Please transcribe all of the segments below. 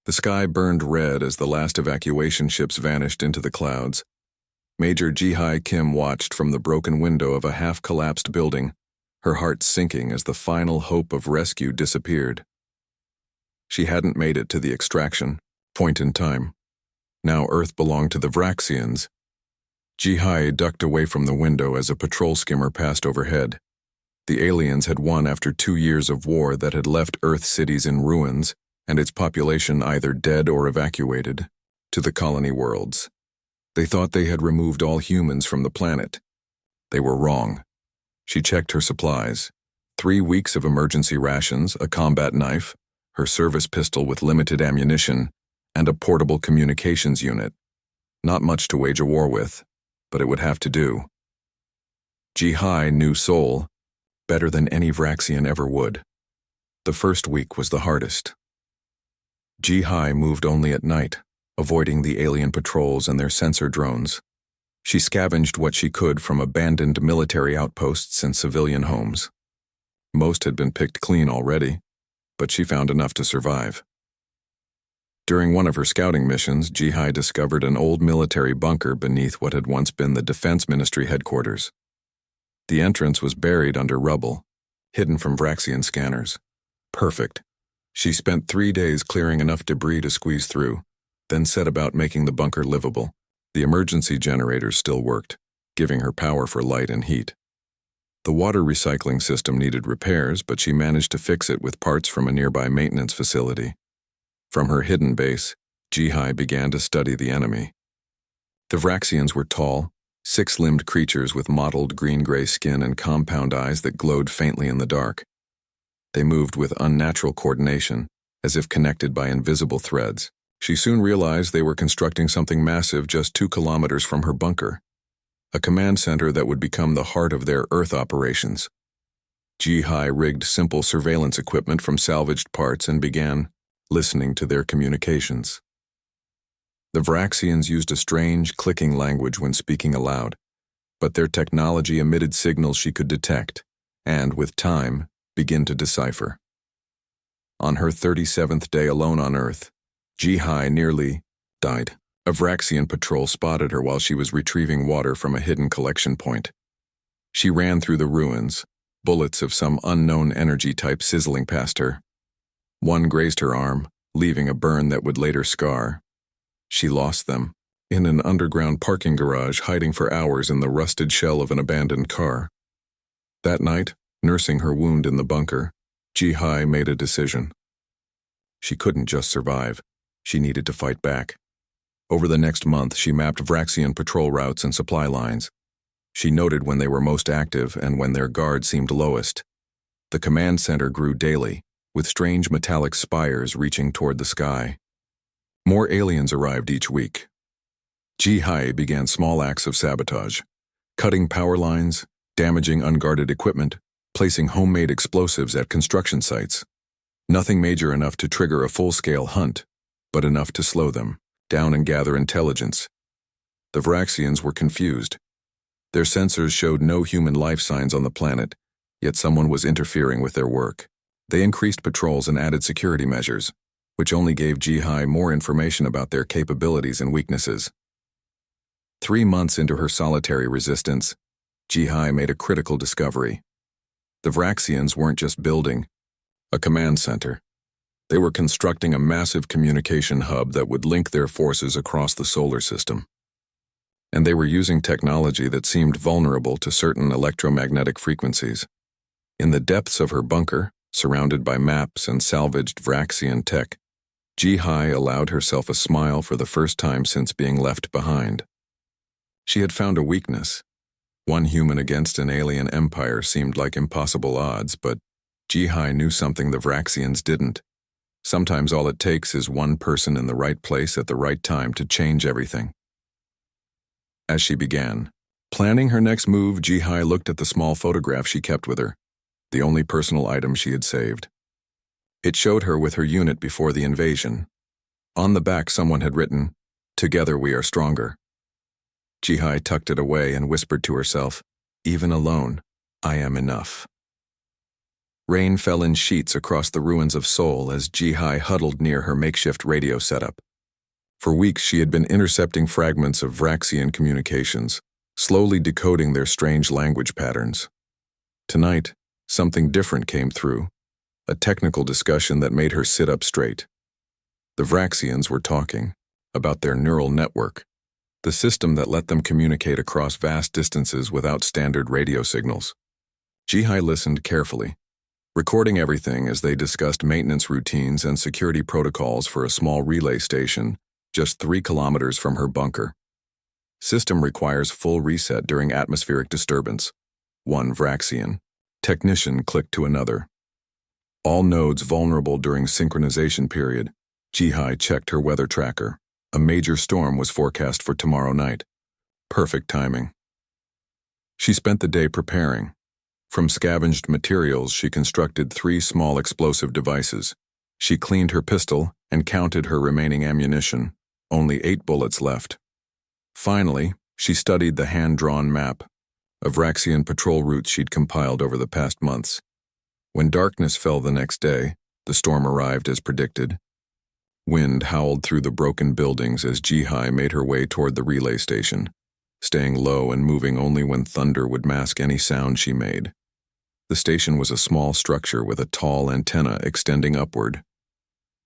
The sky burned red as the last evacuation ships vanished into the clouds. Major Ji-Hai Kim watched from the broken window of a half-collapsed building, her heart sinking as the final hope of rescue disappeared. She hadn't made it to the extraction point in time. Now Earth belonged to the Vraxians. Ji-Hai ducked away from the window as a patrol skimmer passed overhead. The aliens had won after 2 years of war that had left Earth cities in ruins and its population either dead or evacuated to the colony worlds. They thought they had removed all humans from the planet. They were wrong. She checked her supplies. 3 weeks of emergency rations, a combat knife, her service pistol with limited ammunition, and a portable communications unit. Not much to wage a war with, but it would have to do. Ji-Hai knew Seoul better than any Vraxian ever would. The first week was the hardest. Ji-Hai moved only at night, avoiding the alien patrols and their sensor drones. She scavenged what she could from abandoned military outposts and civilian homes. Most had been picked clean already, but she found enough to survive. During one of her scouting missions, Ji-Hai discovered an old military bunker beneath what had once been the Defense Ministry headquarters. The entrance was buried under rubble, hidden from Vraxian scanners. Perfect. She spent 3 days clearing enough debris to squeeze through, then set about making the bunker livable. The emergency generators still worked, giving her power for light and heat. The water recycling system needed repairs, but she managed to fix it with parts from a nearby maintenance facility. From her hidden base, Ji-Hai began to study the enemy. The Vraxians were tall, 6-limbed creatures with mottled green-gray skin and compound eyes that glowed faintly in the dark. They moved with unnatural coordination, as if connected by invisible threads. She soon realized they were constructing something massive just 2 kilometers from her bunker, a command center that would become the heart of their Earth operations. Ji-Hai rigged simple surveillance equipment from salvaged parts and began listening to their communications. The Vraxians used a strange, clicking language when speaking aloud, but their technology emitted signals she could detect, and, with time, begin to decipher. On her 37th day alone on Earth, Ji-Hai nearly died. A Vraxian patrol spotted her while she was retrieving water from a hidden collection point. She ran through the ruins, bullets of some unknown energy type sizzling past her. One grazed her arm, leaving a burn that would later scar. She lost them, in an underground parking garage hiding for hours in the rusted shell of an abandoned car. That night, nursing her wound in the bunker, Ji-Hai made a decision. She couldn't just survive. She needed to fight back. Over the next month, she mapped Vraxian patrol routes and supply lines. She noted when they were most active and when their guard seemed lowest. The command center grew daily, with strange metallic spires reaching toward the sky. More aliens arrived each week. Ji-Hai began small acts of sabotage, cutting power lines, damaging unguarded equipment, placing homemade explosives at construction sites. Nothing major enough to trigger a full-scale hunt, but enough to slow them down and gather intelligence. The Vraxians were confused. Their sensors showed no human life signs on the planet, yet someone was interfering with their work. They increased patrols and added security measures, which only gave Ji-Hai more information about their capabilities and weaknesses. 3 months into her solitary resistance, Ji-Hai made a critical discovery. The Vraxians weren't just building a command center. They were constructing a massive communication hub that would link their forces across the solar system. And they were using technology that seemed vulnerable to certain electromagnetic frequencies. In the depths of her bunker, surrounded by maps and salvaged Vraxian tech, Ji-Hai allowed herself a smile for the first time since being left behind. She had found a weakness. One human against an alien empire seemed like impossible odds, but Ji-Hai knew something the Vraxians didn't. Sometimes all it takes is one person in the right place at the right time to change everything. As she began planning her next move, Ji-Hai looked at the small photograph she kept with her, the only personal item she had saved. It showed her with her unit before the invasion. On the back, someone had written, "Together we are stronger." Ji-Hai tucked it away and whispered to herself, "Even alone, I am enough." Rain fell in sheets across the ruins of Seoul as Ji-Hai huddled near her makeshift radio setup. For weeks she had been intercepting fragments of Vraxian communications, slowly decoding their strange language patterns. Tonight, something different came through, a technical discussion that made her sit up straight. The Vraxians were talking about their neural network, the system that let them communicate across vast distances without standard radio signals. Ji-Hai listened carefully, recording everything as they discussed maintenance routines and security protocols for a small relay station just 3 kilometers from her bunker. System requires full reset during atmospheric disturbance. One Vraxian technician clicked to another. All nodes vulnerable during synchronization period. Ji-Hai checked her weather tracker. A major storm was forecast for tomorrow night. Perfect timing. She spent the day preparing. From scavenged materials, she constructed 3 small explosive devices. She cleaned her pistol and counted her remaining ammunition. Only 8 bullets left. Finally, she studied the hand-drawn map of Vraxian patrol routes she'd compiled over the past months. When darkness fell the next day, the storm arrived as predicted. Wind howled through the broken buildings as Ji-Hai made her way toward the relay station, staying low and moving only when thunder would mask any sound she made. The station was a small structure with a tall antenna extending upward.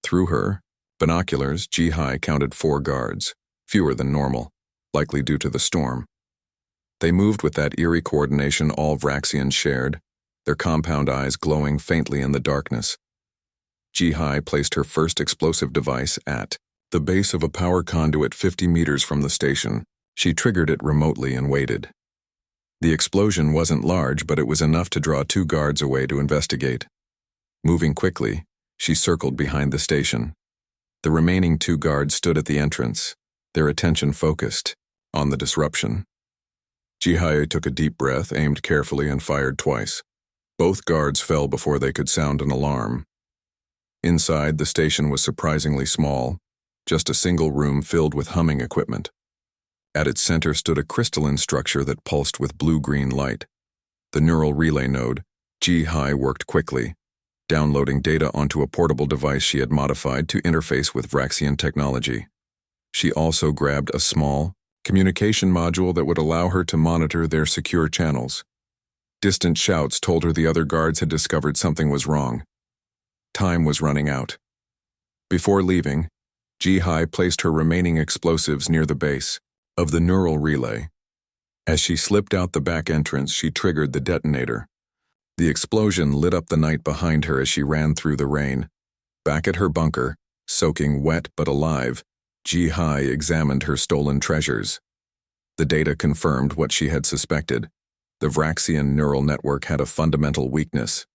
Through her binoculars, Ji-Hai counted 4 guards, fewer than normal, likely due to the storm. They moved with that eerie coordination all Vraxians shared, their compound eyes glowing faintly in the darkness. Ji-Hai placed her first explosive device at the base of a power conduit 50 meters from the station. She triggered it remotely and waited. The explosion wasn't large, but it was enough to draw 2 guards away to investigate. Moving quickly, she circled behind the station. The remaining 2 guards stood at the entrance, their attention focused on the disruption. Ji-Hai took a deep breath, aimed carefully, and fired twice. Both guards fell before they could sound an alarm. Inside, the station was surprisingly small, just a single room filled with humming equipment. At its center stood a crystalline structure that pulsed with blue-green light. The neural relay node. Ji-Hai worked quickly, downloading data onto a portable device she had modified to interface with Vraxian technology. She also grabbed a small communication module that would allow her to monitor their secure channels. Distant shouts told her the other guards had discovered something was wrong. Time was running out. Before leaving, Ji-Hai placed her remaining explosives near the base of the neural relay. As she slipped out the back entrance, she triggered the detonator. The explosion lit up the night behind her as she ran through the rain. Back at her bunker, soaking wet but alive, Ji-Hai examined her stolen treasures. The data confirmed what she had suspected. The Vraxian neural network had a fundamental weakness.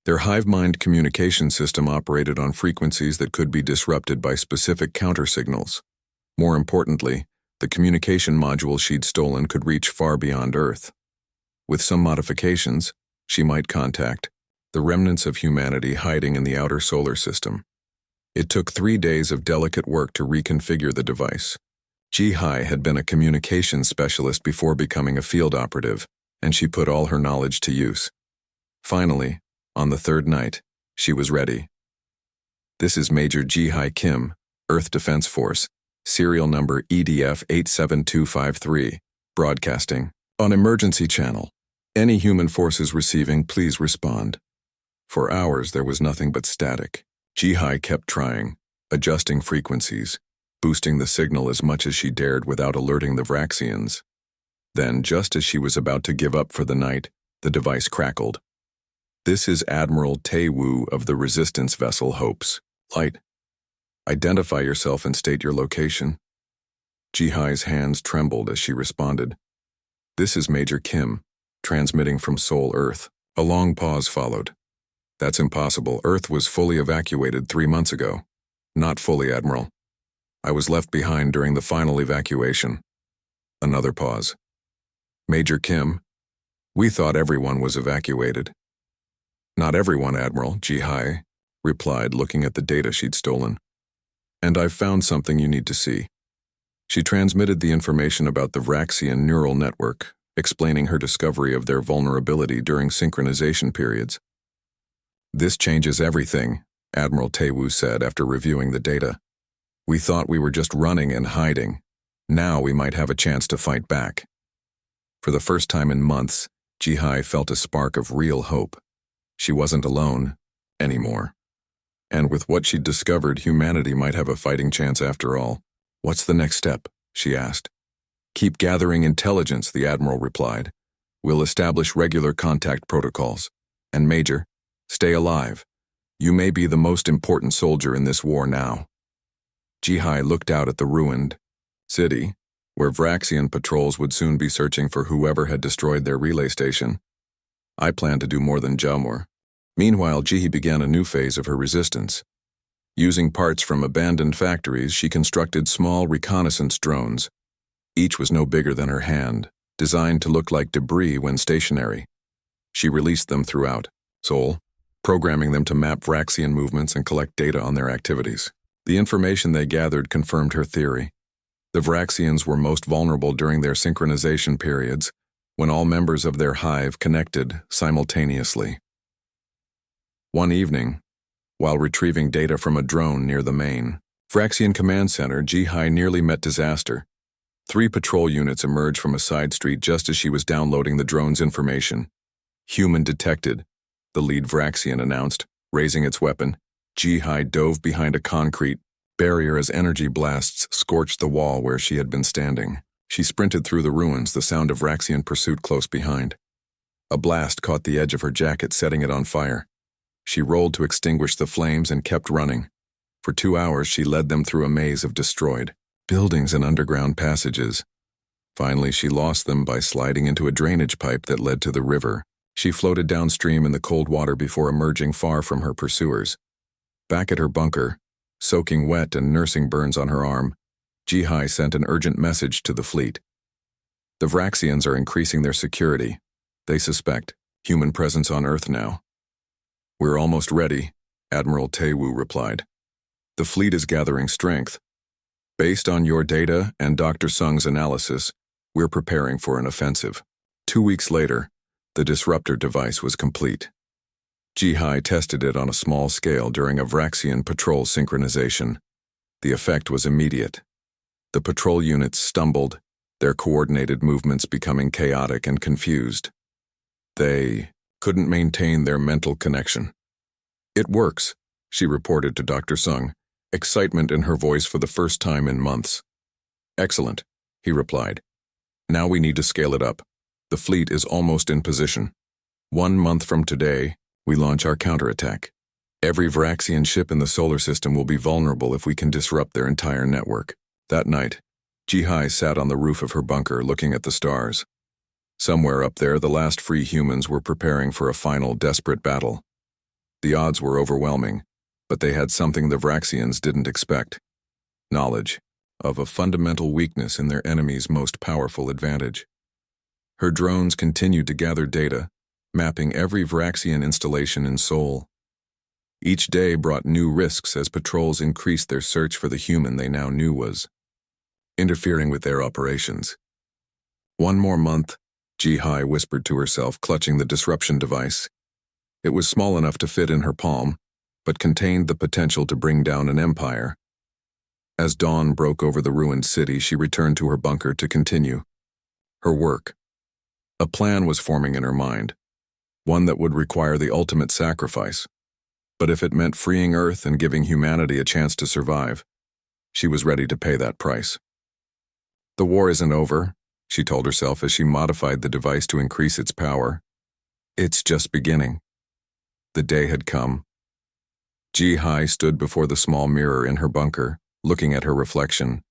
Their hive-mind communication system operated on frequencies that could be disrupted by specific countersignals. More importantly, the communication module she'd stolen could reach far beyond Earth. With some modifications, she might contact the remnants of humanity hiding in the outer solar system. It took 3 days of delicate work to reconfigure the device. Ji-Hai had been a communications specialist before becoming a field operative, and she put all her knowledge to use. Finally, on the 3rd night, she was ready. This is Major Ji-Hai Kim, Earth Defense Force, serial number EDF 87253, broadcasting on emergency channel. Any human forces receiving, please respond. For hours, there was nothing but static. Ji-Hai kept trying, adjusting frequencies, boosting the signal as much as she dared without alerting the Vraxians. Then, just as she was about to give up for the night, the device crackled. This is Admiral Tae-woo of the resistance vessel Hopes. Light. Identify yourself and state your location. Ji-Hai's hands trembled as she responded. This is Major Kim, transmitting from Seoul, Earth. A long pause followed. That's impossible. Earth was fully evacuated 3 months ago. Not fully, Admiral. I was left behind during the final evacuation. Another pause. Major Kim, we thought everyone was evacuated. Not everyone, Admiral, Ji-Hai replied, looking at the data she'd stolen. And I've found something you need to see. She transmitted the information about the Vraxian neural network, explaining her discovery of their vulnerability during synchronization periods. "This changes everything," Admiral Tewu said after reviewing the data. "We thought we were just running and hiding. Now we might have a chance to fight back." For the first time in months, Jihai felt a spark of real hope. She wasn't alone anymore. And with what she'd discovered, humanity might have a fighting chance after all. "What's the next step?" she asked. "Keep gathering intelligence," the Admiral replied. "We'll establish regular contact protocols. And Major, stay alive. You may be the most important soldier in this war now." Jihai looked out at the ruined city, where Vraxian patrols would soon be searching for whoever had destroyed their relay station. "I plan to do more than Jamur." Meanwhile, Jihi began a new phase of her resistance. Using parts from abandoned factories, she constructed small reconnaissance drones. Each was no bigger than her hand, designed to look like debris when stationary. She released them throughout Seoul, programming them to map Vraxian movements and collect data on their activities. The information they gathered confirmed her theory. The Vraxians were most vulnerable during their synchronization periods, when all members of their hive connected simultaneously. One evening, while retrieving data from a drone near the main Vraxian command center, Jihai nearly met disaster. 3 patrol units emerged from a side street just as she was downloading the drone's information. "Human detected," the lead Vraxian announced, raising its weapon. Jihai dove behind a concrete barrier as energy blasts scorched the wall where she had been standing. She sprinted through the ruins, the sound of Vraxian pursuit close behind. A blast caught the edge of her jacket, setting it on fire. She rolled to extinguish the flames and kept running. For 2 hours, she led them through a maze of destroyed buildings and underground passages. Finally, she lost them by sliding into a drainage pipe that led to the river. She floated downstream in the cold water before emerging far from her pursuers. Back at her bunker, soaking wet and nursing burns on her arm, Jihai sent an urgent message to the fleet. "The Vraxians are increasing their security. They suspect human presence on Earth now." "We're almost ready," Admiral Tewu replied. "The fleet is gathering strength. Based on your data and Dr. Sung's analysis, we're preparing for an offensive." 2 weeks later, the disruptor device was complete. Jihai tested it on a small scale during a Vraxian patrol synchronization. The effect was immediate. The patrol units stumbled, their coordinated movements becoming chaotic and confused. They couldn't maintain their mental connection. "It works," she reported to Dr. Sung, excitement in her voice for the first time in months. "Excellent," he replied. "Now we need to scale it up. The fleet is almost in position. 1 month from today, we launch our counterattack. Every Vraxian ship in the solar system will be vulnerable if we can disrupt their entire network." That night, Jihai sat on the roof of her bunker looking at the stars. Somewhere up there, the last free humans were preparing for a final desperate battle. The odds were overwhelming, but they had something the Vraxians didn't expect: knowledge of a fundamental weakness in their enemy's most powerful advantage. Her drones continued to gather data, mapping every Vraxian installation in Seoul. Each day brought new risks as patrols increased their search for the human they now knew was interfering with their operations. "One more month," Jihai whispered to herself, clutching the disruption device. It was small enough to fit in her palm, but contained the potential to bring down an empire. As dawn broke over the ruined city, she returned to her bunker to continue her work. A plan was forming in her mind, one that would require the ultimate sacrifice. But if it meant freeing Earth and giving humanity a chance to survive, she was ready to pay that price. "The war isn't over," she told herself as she modified the device to increase its power. "It's just beginning." The day had come. Jihai stood before the small mirror in her bunker, looking at her reflection.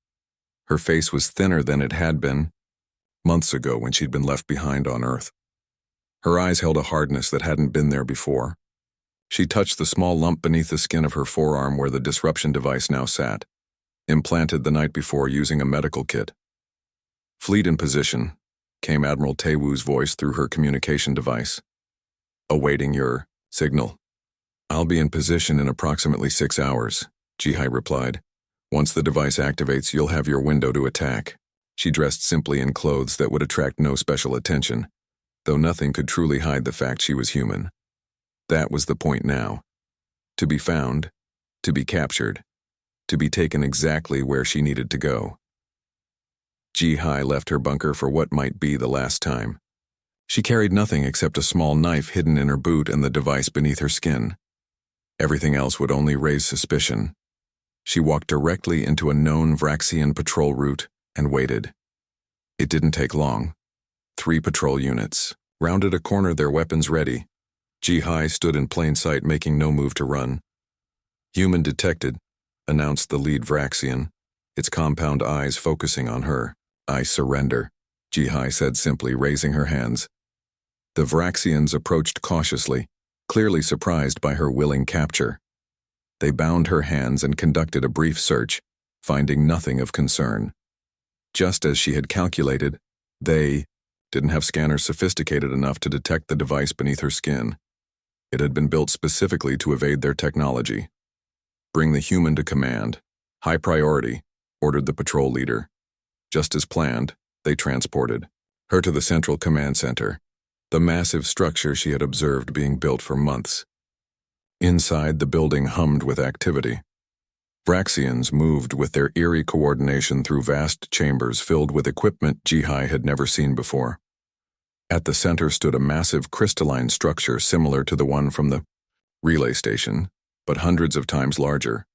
Her face was thinner than it had been months ago when she'd been left behind on Earth. Her eyes held a hardness that hadn't been there before. She touched the small lump beneath the skin of her forearm where the disruption device now sat, implanted the night before using a medical kit. "Fleet in position," came Admiral Tewu's voice through her communication device. "Awaiting your signal." "I'll be in position in approximately 6 hours," Jihai replied. "Once the device activates, you'll have your window to attack." She dressed simply in clothes that would attract no special attention, though nothing could truly hide the fact she was human. That was the point now. To be found, to be captured, to be taken exactly where she needed to go. Ji-Hai left her bunker for what might be the last time. She carried nothing except a small knife hidden in her boot and the device beneath her skin. Everything else would only raise suspicion. She walked directly into a known Vraxian patrol route and waited. It didn't take long. 3 patrol units rounded a corner, their weapons ready. Ji-Hai stood in plain sight, making no move to run. "Human detected," announced the lead Vraxian, its compound eyes focusing on her. "I surrender," Ji-Hai said simply, raising her hands. The Vraxians approached cautiously, clearly surprised by her willing capture. They bound her hands and conducted a brief search, finding nothing of concern. Just as she had calculated, they didn't have scanners sophisticated enough to detect the device beneath her skin. It had been built specifically to evade their technology. "Bring the human to command. High priority," ordered the patrol leader. Just as planned, they transported her to the central command center, the massive structure she had observed being built for months. Inside, the building hummed with activity. Vraxians moved with their eerie coordination through vast chambers filled with equipment Ji-Hai had never seen before. At the center stood a massive crystalline structure similar to the one from the relay station, but hundreds of times larger.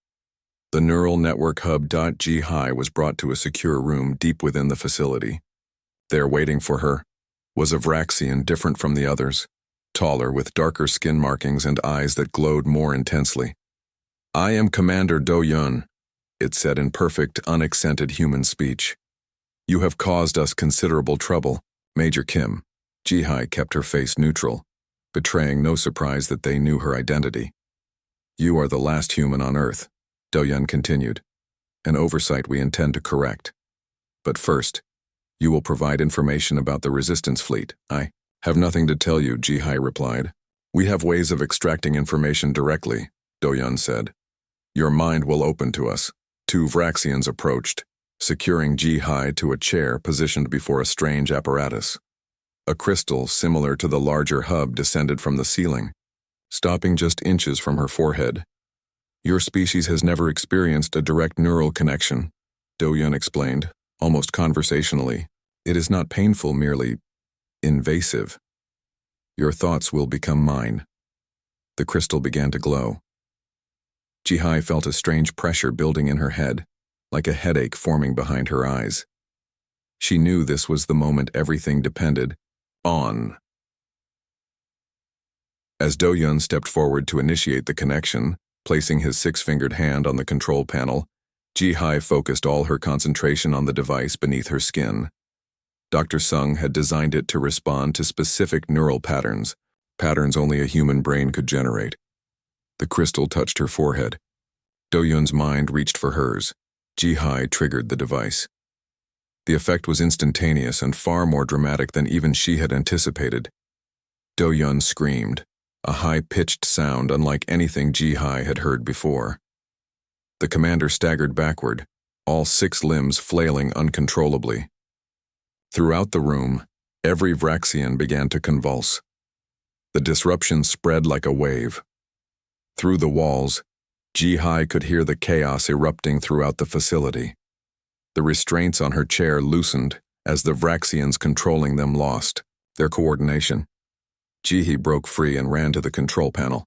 The neural network hub. Ji-Hai was brought to a secure room deep within the facility. There, waiting for her, was a Vraxian different from the others, taller with darker skin markings and eyes that glowed more intensely. "I am Commander Do-Yun," it said in perfect, unaccented human speech. "You have caused us considerable trouble, Major Kim." Ji-Hai kept her face neutral, betraying no surprise that they knew her identity. "You are the last human on Earth," Do-Yun continued, "an oversight we intend to correct. But first, you will provide information about the resistance fleet." "I have nothing to tell you," Ji-Hai replied. "We have ways of extracting information directly," Do-Yun said. "Your mind will open to us." 2 Vraxians approached, securing Ji-Hai to a chair positioned before a strange apparatus. A crystal similar to the larger hub descended from the ceiling, stopping just inches from her forehead. "Your species has never experienced a direct neural connection," Do-Yun explained, almost conversationally. "It is not painful, merely invasive. Your thoughts will become mine." The crystal began to glow. Ji-Hai felt a strange pressure building in her head, like a headache forming behind her eyes. She knew this was the moment everything depended on. As Do-Yun stepped forward to initiate the connection, placing his 6-fingered hand on the control panel, Ji-Hai focused all her concentration on the device beneath her skin. Dr. Sung had designed it to respond to specific neural patterns only a human brain could generate. The crystal touched her forehead. Do-Yun's mind reached for hers. Ji-Hai triggered the device. The effect was instantaneous and far more dramatic than even she had anticipated. Do-Yun screamed, a high-pitched sound unlike anything Ji-Hai had heard before. The commander staggered backward, all 6 limbs flailing uncontrollably. Throughout the room, every Vraxian began to convulse. The disruption spread like a wave. Through the walls, Ji-Hai could hear the chaos erupting throughout the facility. The restraints on her chair loosened as the Vraxians controlling them lost their coordination. Ji-Hai broke free and ran to the control panel.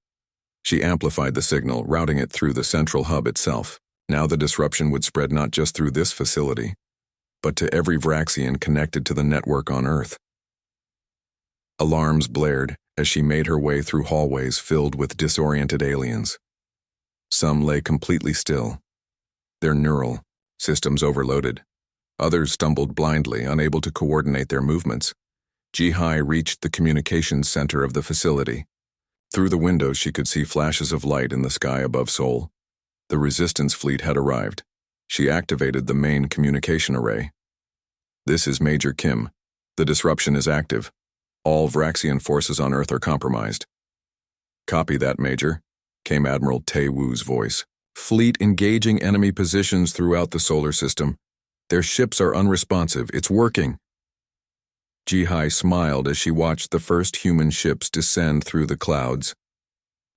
She amplified the signal, routing it through the central hub itself. Now the disruption would spread not just through this facility, but to every Vraxian connected to the network on Earth. Alarms blared as she made her way through hallways filled with disoriented aliens. Some lay completely still, their neural systems overloaded. Others stumbled blindly, unable to coordinate their movements. Ji-Hai reached the communications center of the facility. Through the window she could see flashes of light in the sky above Seoul. The resistance fleet had arrived. She activated the main communication array. "This is Major Kim. The disruption is active. All Vraxian forces on Earth are compromised." "Copy that, Major," came Admiral Tae-Woo's voice. "Fleet engaging enemy positions throughout the solar system. Their ships are unresponsive. It's working." Ji-Hai smiled as she watched the first human ships descend through the clouds.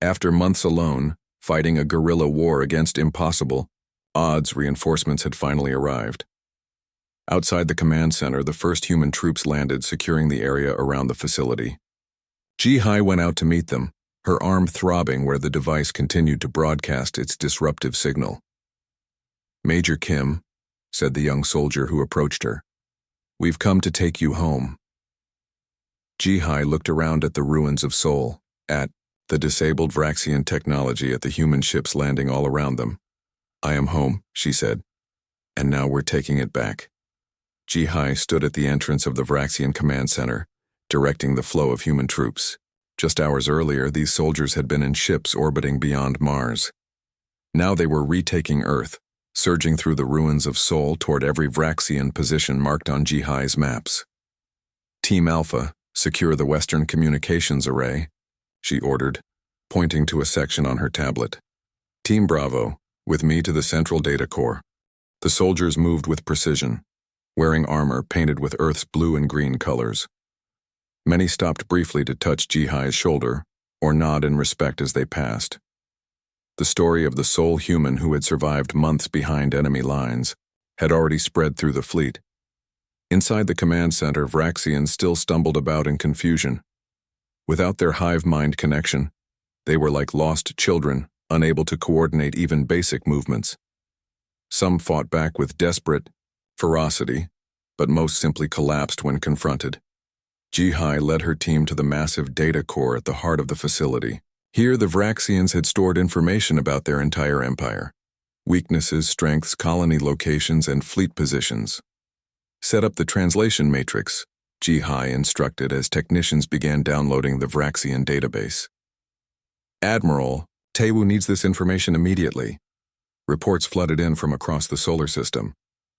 After months alone, fighting a guerrilla war against impossible odds, reinforcements had finally arrived. Outside the command center, the first human troops landed, securing the area around the facility. Ji-Hai went out to meet them, her arm throbbing where the device continued to broadcast its disruptive signal. "Major Kim," said the young soldier who approached her, "we've come to take you home." Ji-Hai looked around at the ruins of Seoul, at the disabled Vraxian technology at the human ships landing all around them. "I am home," she said, "and now we're taking it back." Ji-Hai stood at the entrance of the Vraxian command center, directing the flow of human troops. Just hours earlier, these soldiers had been in ships orbiting beyond Mars. Now they were retaking Earth, surging through the ruins of Seoul toward every Vraxian position marked on Ji-Hai's maps. "Team Alpha, secure the Western Communications Array," she ordered, pointing to a section on her tablet. "Team Bravo, with me to the Central Data Core." The soldiers moved with precision, wearing armor painted with Earth's blue and green colors. Many stopped briefly to touch Ji-Hai's shoulder or nod in respect as they passed. The story of the sole human who had survived months behind enemy lines had already spread through the fleet. Inside the command center, Vraxians still stumbled about in confusion. Without their hive mind connection, they were like lost children, unable to coordinate even basic movements. Some fought back with desperate ferocity, but most simply collapsed when confronted. Ji-Hai led her team to the massive data core at the heart of the facility. Here, the Vraxians had stored information about their entire empire: weaknesses, strengths, colony locations, and fleet positions. "Set up the translation matrix," Ji-Hai instructed as technicians began downloading the Vraxian database. "Admiral, Taewoo needs this information immediately." Reports flooded in from across the solar system.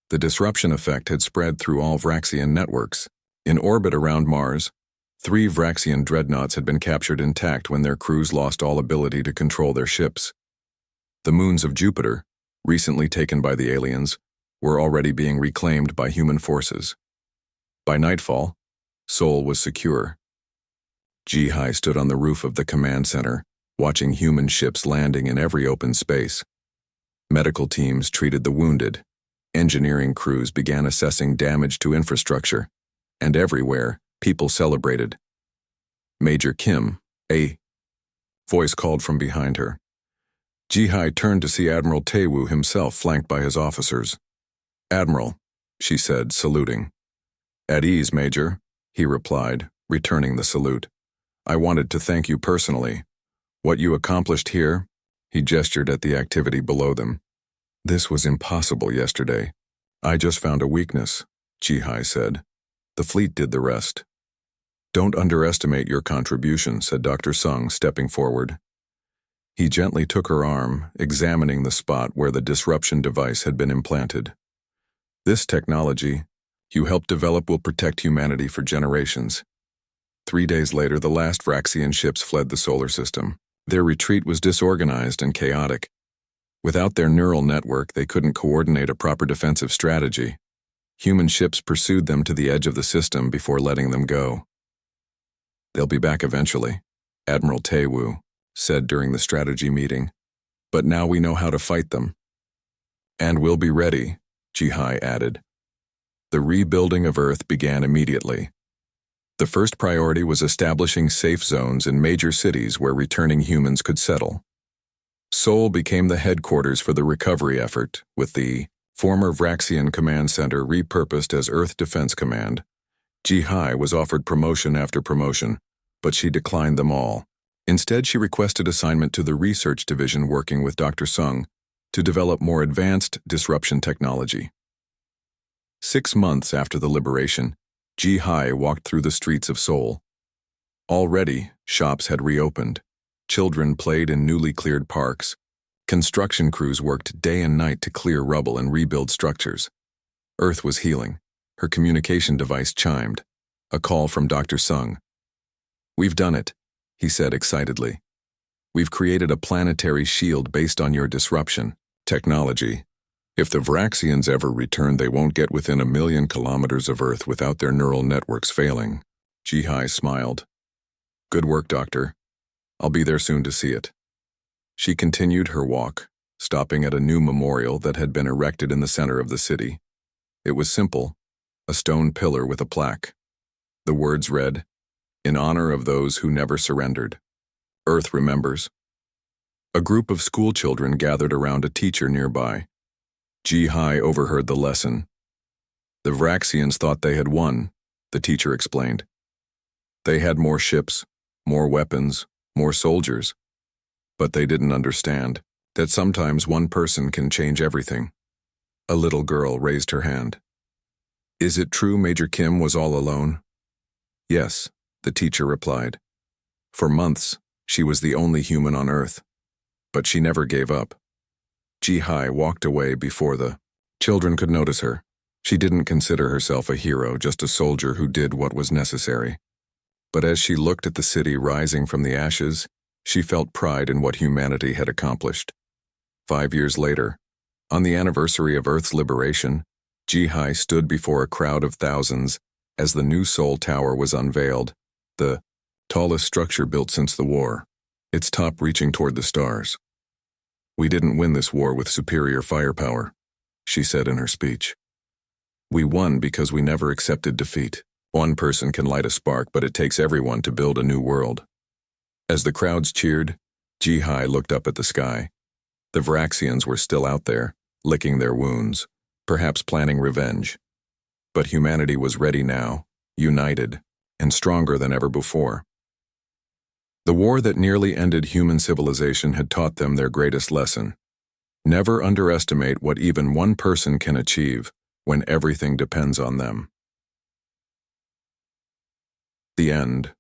The disruption effect had spread through all Vraxian networks. In orbit around Mars, 3 Vraxian dreadnoughts had been captured intact when their crews lost all ability to control their ships. The moons of Jupiter, recently taken by the aliens, were already being reclaimed by human forces. By nightfall, Seoul was secure. Ji-Hai stood on the roof of the command center, watching human ships landing in every open space. Medical teams treated the wounded. Engineering crews began assessing damage to infrastructure. And everywhere, people celebrated. "Major Kim," a voice called from behind her. Ji-Hai turned to see Admiral Taewoo himself, flanked by his officers. "Admiral," she said, saluting. "At ease, Major," he replied, returning the salute. "I wanted to thank you personally. What you accomplished here," he gestured at the activity below them. "This was impossible yesterday. I just found a weakness," Ji-Hai said. "The fleet did the rest." "Don't underestimate your contribution," said Dr. Sung, stepping forward. He gently took her arm, examining the spot where the disruption device had been implanted. "This technology you helped develop will protect humanity for generations." 3 days later, the last Vraxian ships fled the solar system. Their retreat was disorganized and chaotic. Without their neural network, they couldn't coordinate a proper defensive strategy. Human ships pursued them to the edge of the system before letting them go. "They'll be back eventually," Admiral Taewoo said during the strategy meeting. "But now we know how to fight them." "And we'll be ready," Ji-Hai added. The rebuilding of Earth began immediately. The first priority was establishing safe zones in major cities where returning humans could settle. Seoul became the headquarters for the recovery effort, with the former Vraxian Command Center repurposed as Earth Defense Command. Ji-Hai was offered promotion after promotion, but she declined them all. Instead, she requested assignment to the research division working with Dr. Sung to develop more advanced disruption technology. 6 months after the liberation, Ji-Hai walked through the streets of Seoul. Already, shops had reopened. Children played in newly cleared parks. Construction crews worked day and night to clear rubble and rebuild structures. Earth was healing. Her communication device chimed. A call from Dr. Sung. "We've done it," he said excitedly. "We've created a planetary shield based on your disruption technology. If the Vraxians ever return, they won't get within 1,000,000 kilometers of Earth without their neural networks failing." Ji-Hai smiled. "Good work, Doctor." I'll be there soon to see it. She continued her walk, stopping at a new memorial that had been erected in the center of the city. It was simple, a stone pillar with a plaque. The words read, "In honor of those who never surrendered. Earth remembers." A group of schoolchildren gathered around a teacher nearby. Ji-Hai overheard the lesson. The Vraxians thought they had won, the teacher explained. They had more ships, more weapons, more soldiers. But they didn't understand that sometimes one person can change everything. A little girl raised her hand. "Is it true Major Kim was all alone?" "Yes," the teacher replied. "For months, she was the only human on Earth. But she never gave up." Ji-Hai walked away before the children could notice her. She didn't consider herself a hero, just a soldier who did what was necessary. But as she looked at the city rising from the ashes, she felt pride in what humanity had accomplished. 5 years later, on the anniversary of Earth's liberation, Ji-Hai stood before a crowd of thousands as the new Seoul Tower was unveiled, the tallest structure built since the war, its top reaching toward the stars. "We didn't win this war with superior firepower," she said in her speech. "We won because we never accepted defeat. One person can light a spark, but it takes everyone to build a new world." As the crowds cheered, Ji-Hai looked up at the sky. The Vraxians were still out there, licking their wounds, perhaps planning revenge. But humanity was ready now, united, and stronger than ever before. The war that nearly ended human civilization had taught them their greatest lesson. Never underestimate what even one person can achieve when everything depends on them. The end.